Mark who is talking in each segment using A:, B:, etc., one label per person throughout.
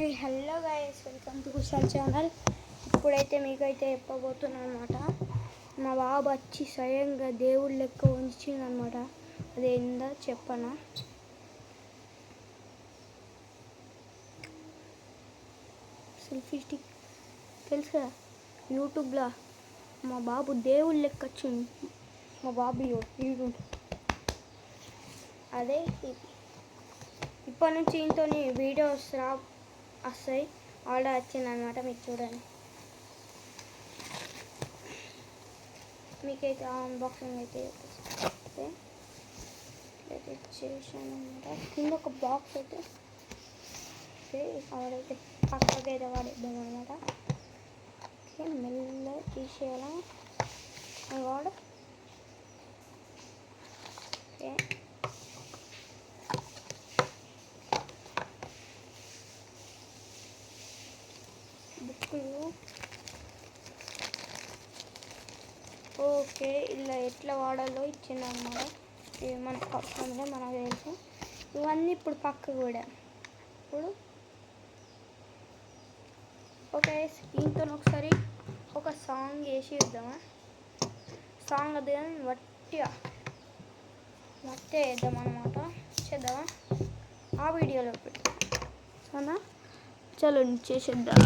A: Hello guys, welcome to Kushal channel. ఇప్పుడైతే మీకైతే చెప్పబోతున్నాను అనమాట. మా బాబు వచ్చి స్వయంగా దేవుడు లెక్క ఉంచిందనమాట. అదేందో చెప్పనా? సెల్ఫీ స్టిక్ తెలుసు కదా, యూట్యూబ్లో మా బాబు దేవుడు లెక్క వచ్చింది. మా బాబు యూట్యూబ్ అదే ఇప్పటి నుంచి ఇంతో వీడియోస్ వస్తాయి. ఆర్డర్ వచ్చిందనమాట. మీకు చూడండి, మీకైతే అన్బాక్సింగ్ అయితే చేశాను అనమాట. కింద ఒక బాక్స్ అయితే ఆడైతే పక్కకి అయితే వాడేద్దాం అనమాట. మెల్ల తీసేయాలా వాడ. బుక్కులు ఓకే, ఇలా ఎట్లా వాడాలో ఇచ్చింది అన్నమాట. ఇవి మనకు అవసరంగా మనకు తెలుసు. ఇవన్నీ ఇప్పుడు పక్కకు కూడా ఇప్పుడు ఓకే. దీంతో ఒకసారి ఒక సాంగ్ వేసి ఇద్దామా? సాంగ్ అది వట్టిగా వేద్దాం అనమాట. చేద్దామా? ఆ వీడియోలో పెడతాం. సరేనా? చలో చేసేద్దాం.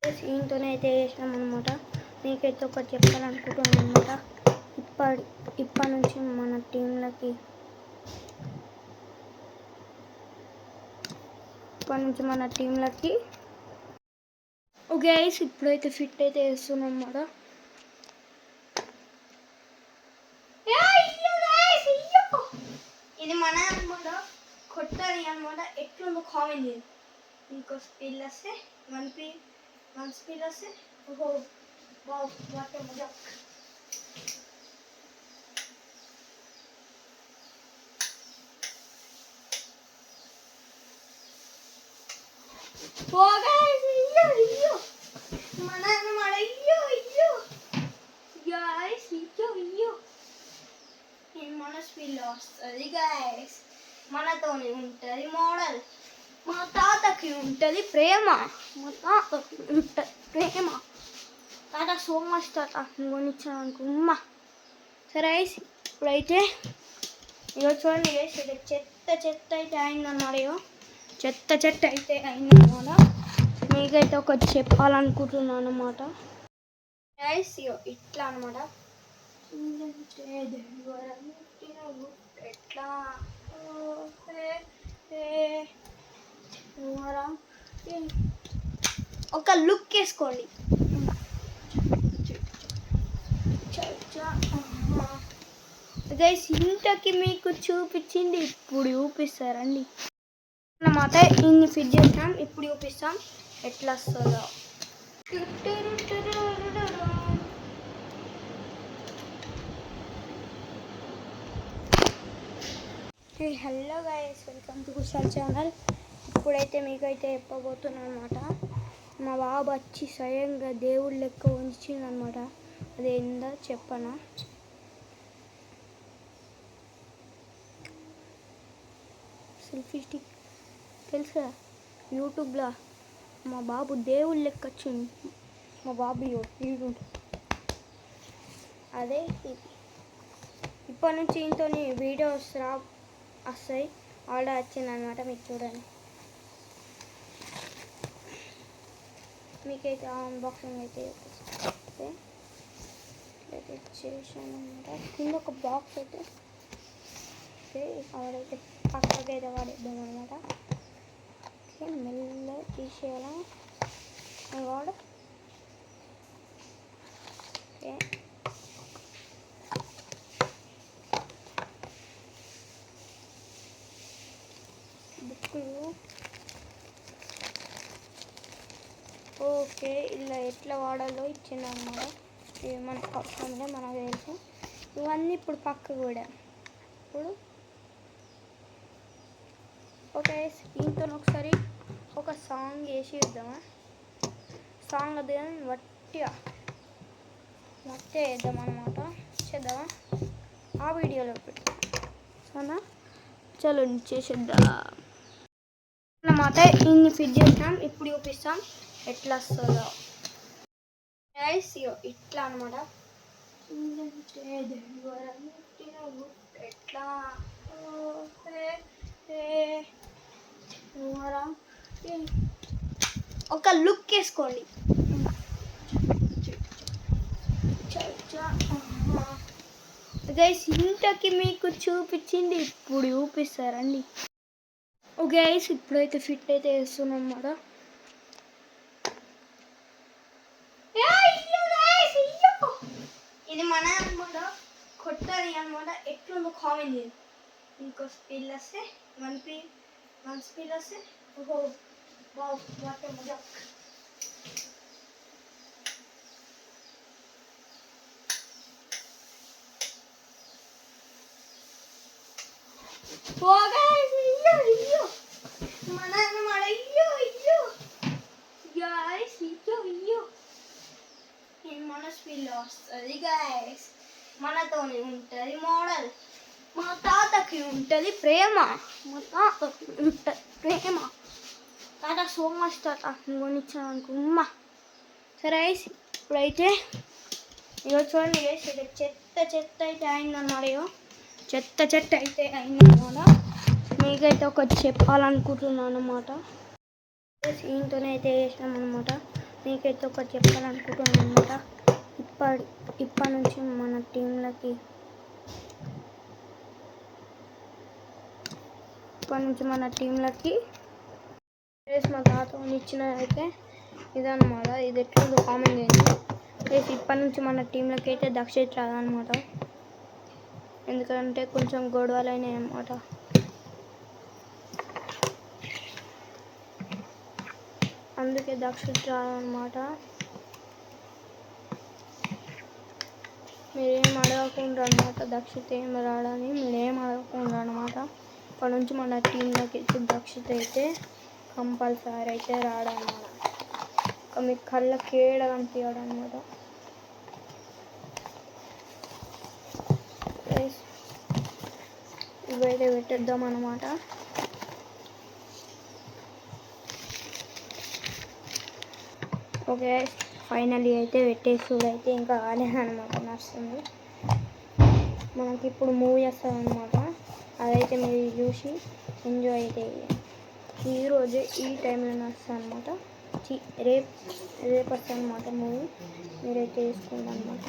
A: దీంతోనే అయితే వేసినాం అనమాట. మీకైతే ఒకటి చెప్పాలనుకుంటున్నాను అనమాట. ఇప్పటి నుంచి మన టీంలకి ఓకే గైస్, ఇప్పుడైతే ఫిట్ అయితే వేస్తున్నాం అనమాట. ఇది మన అనమాట, కొట్టాలి అనమాట. ఎట్లుందో కామెంట్ చేయండి. ఇంకో స్పిల్ వస్తే వన్ స్పిల్ వస్తే ఓహో వావ్, వాట్ ఏ మజా. మన స్పిల్ వస్తుంది గైస్, మనతోనే ఉంటుంది మోడల్. మా తాతకి ఉంటుంది ప్రేమ, తాత సో మచ్ తాత కొనిచ్చాను అనుకో అమ్మ. సరే గైస్, ఇప్పుడైతే ఇక చూడండి గైస్, చెత్త అయితే అయిందన్నమాట. ఇగో చెత్త అయితే అయిందన్నమాట. మీకైతే ఒకటి చెప్పాలనుకుంటున్నాను అన్నమాట గైస్. ఇగో ఇట్లా అనమాట. ఎట్లా ఒక లుక్ వేసుకోండి గైస్. ఇంతకి మీకు చూపించింది ఇప్పుడు చూపిస్తారండి అన్నమాట. ఇన్ని ఫిట్ చేసినాం, ఇప్పుడు చూపిస్తాం ఎట్లా వస్తుందో. Hello guys, welcome to Kushal channel. ఇప్పుడైతే మీకైతే చెప్పబోతున్నాను అనమాట. మా బాబు వచ్చి స్వయంగా దేవుడు లెక్క ఉంచిందనమాట. అదేందో చెప్పనా? సెల్ఫీ స్టిక్ తెలుసు కదా, యూట్యూబ్లో మా బాబు దేవుడు లెక్క వచ్చింది. మా బాబు యూట్యూబ్ అదే ఇప్పటి నుంచి ఇంతో వీడియోస్ వస్తాయి. ఆర్డర్ వచ్చిందనమాట. మీకు చూడండి, మీకైతే అన్బాక్సింగ్ అయితే చేశాను అనమాట. కింద ఒక బాక్స్ అయితే ఆడైతే పక్కకి అయితే వాడేద్దాం అనమాట. మెల్ల తీసేయాలా వాడ. బుక్కులు ఓకే, ఇలా ఎట్లా వాడాలో ఇచ్చింది అన్నమాట. ఇవి మనకు అవసరంగా మనకు తెలుసు. ఇవన్నీ ఇప్పుడు పక్కకు కూడా ఇప్పుడు ఓకే. దీంతో ఒకసారి ఒక సాంగ్ వేసి ఇద్దామా? సాంగ్ అది వట్టిగా వేద్దాం అనమాట. చేద్దామా? ఆ వీడియోలో పెడతాం. సరేనా? చలో చేసేద్దాం అనమాట. ఇన్ని ఫిట్ చేసినాం. ఇప్పుడు చూపిస్తాం ఎట్లా వస్తుందో. గైస్ ఇట్లా అనమాట. ఎట్లా ఒక లుక్ వేసుకోండి. గైస్ ఇంతకి మీకు చూపించింది ఇప్పుడు చూపిస్తారండి. గైస్ ఇప్పుడైతే ఫిట్ అయితే వేస్తున్నాం అన్నమాట. ఇది మన అనమాట, కొట్టది అనమాట. ఎట్లుందో కామెంట్ చేయండి. ఇంకో స్పీడ్ వస్తే వన్ స్పీడ్ వస్తే ఓహో వావ్ వాట్ ఏ మజా. మన స్పీడ్లో వస్తుంది గైస్. మనతోనే ఉంటుంది మోడల్. మా తాతకి ఉంటుంది ప్రేమ. మా తాతకి ఉంటుంది ప్రేమ. తాత సో మచ్ తాత కొనిచ్చాను అనుకుమ్మా. సరే గైస్ ఇప్పుడైతే ఇగో చూడండి గైస్, ఇది చెత్త అయితే అయిందన్నమాట. ఇగో చెత్త అయితే అయిందన్నమాట. మీకైతే ఒకటి చెప్పాలనుకుంటున్నాను అన్నమాట. దీంతోనే అయితే చేసినాం అనమాట. మీకైతే ఒకటి చెప్పాలనుకుంటున్నాను అనమాట. ఇప్పటి నుంచి మన టీంలకి మా తాత ఇచ్చిన అయితే ఇదన్నమాట. ఇది ఎట్లుందో కామెంట్ చేయండి. ఇప్పటి నుంచి మన టీంలకి అయితే దక్షిత్ రాదనమాట. ఎందుకంటే కొంచెం గొడవలు అయినాయి అన్నమాట. అందుకే దక్షిత్ రాదనమాట. మీరేం అడగకుండా అనమాట. దక్షిత్ ఏం రాడని మీరేం అడగకుండా అనమాట. ఇప్పటి నుంచి మన టీంలోకి అయితే దక్షిత్ అయితే కంపల్సరీ అయితే రాడనమాట. మీ కళ్ళకి ఏడ కనిపించాడు అనమాట. ఇవైతే పెట్టేద్దాం అనమాట. ఓకే ఫైనల్లీ అయితే పెట్టేసుడు అయితే ఇంకా కాలేదనమాట. నడుస్తుంది. మనకి ఇప్పుడు మూవీ వస్తుంది అనమాట. అదైతే మీరు చూసి ఎంజాయ్ అయితే ఈరోజే ఈ టైంలో వస్తుంది అనమాట. రేపు వస్తుంది అనమాట మూవీ. మీరైతే వేసుకోండి అనమాట.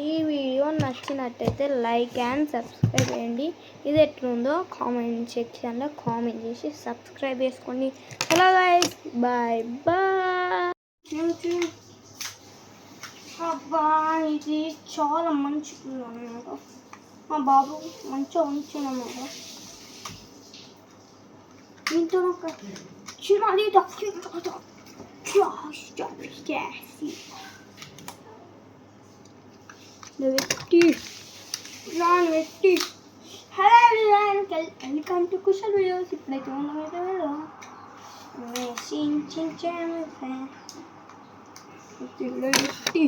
A: ఈ వీడియో నచ్చినట్టయితే లైక్ అండ్ సబ్స్క్రైబ్ చేయండి. ఇది ఎట్లుందో కామెంట్ సెక్షన్లో కామెంట్ చేసి సబ్స్క్రైబ్ చేసుకోండి. Hello guys bye bye. అబ్బా ఇది చాలా మంచిగా అన్నమాట. మా బాబు మంచిగా ఉంచున్నమాట. దీంతో ఒక చిన్నది వెట్టి hello welcome to Kushal videos. ఇప్పుడైతే వెట్టి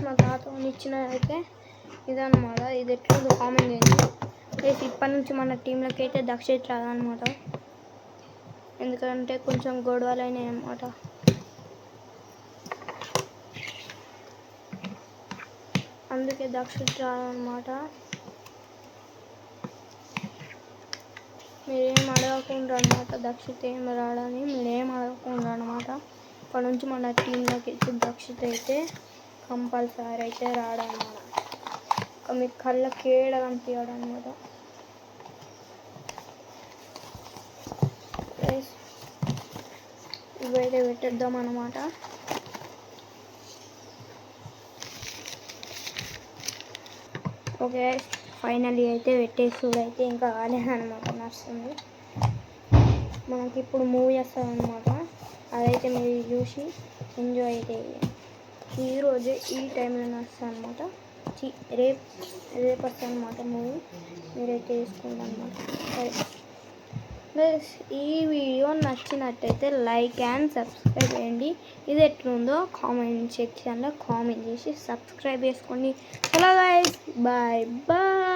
A: మా తాత ఇచ్చిన అయితే ఇదన్నమాట. ఇది ఎట్లుందో కామెంట్ చేయండి. ఇప్పటి నుంచి మన టీంలోకి అయితే దక్షిత్ రాదనమాట. ఎందుకంటే కొంచెం గొడవలు అయినాయి అన్నమాట. అందుకే దక్షిత్ రాదనమాట. మీరేం అడగకుండా అనమాట. దక్షిత్ ఏం రాడని మీరేం అడగకుండా అనమాట. ఇప్పటి నుంచి మన టీంలోకి అయితే దక్షిత్ అయితే కంపల్సరీ అయితే రాడనమాట. మీ కళ్ళకి ఏడ కనిపించాడు అనమాట. ఇవైతే పెట్టేద్దాం అనమాట. ఓకే ఫైనల్లీ అయితే పెట్టేసుడు అయితే ఇంకా కాలేదనమాట. నడుస్తుంది. మనకి ఇప్పుడు మూవీ వస్తుంది అనమాట. అదైతే మీరు చూసి ఎంజాయ్ అయితే ఈరోజే ఈ టైంలో వస్తుంది అనమాట. రేపు వస్తుంది అనమాట మూవీ. మీరైతే వేసుకోండి అనమాట. సరే ఈ వీడియో నచ్చినట్టయితే లైక్ అండ్ సబ్స్క్రైబ్ చేయండి. ఇది ఎట్లుందో కామెంట్ సెక్షన్లో కామెంట్ చేసి సబ్స్క్రైబ్ చేసుకోండి. Hello guys, bye bye.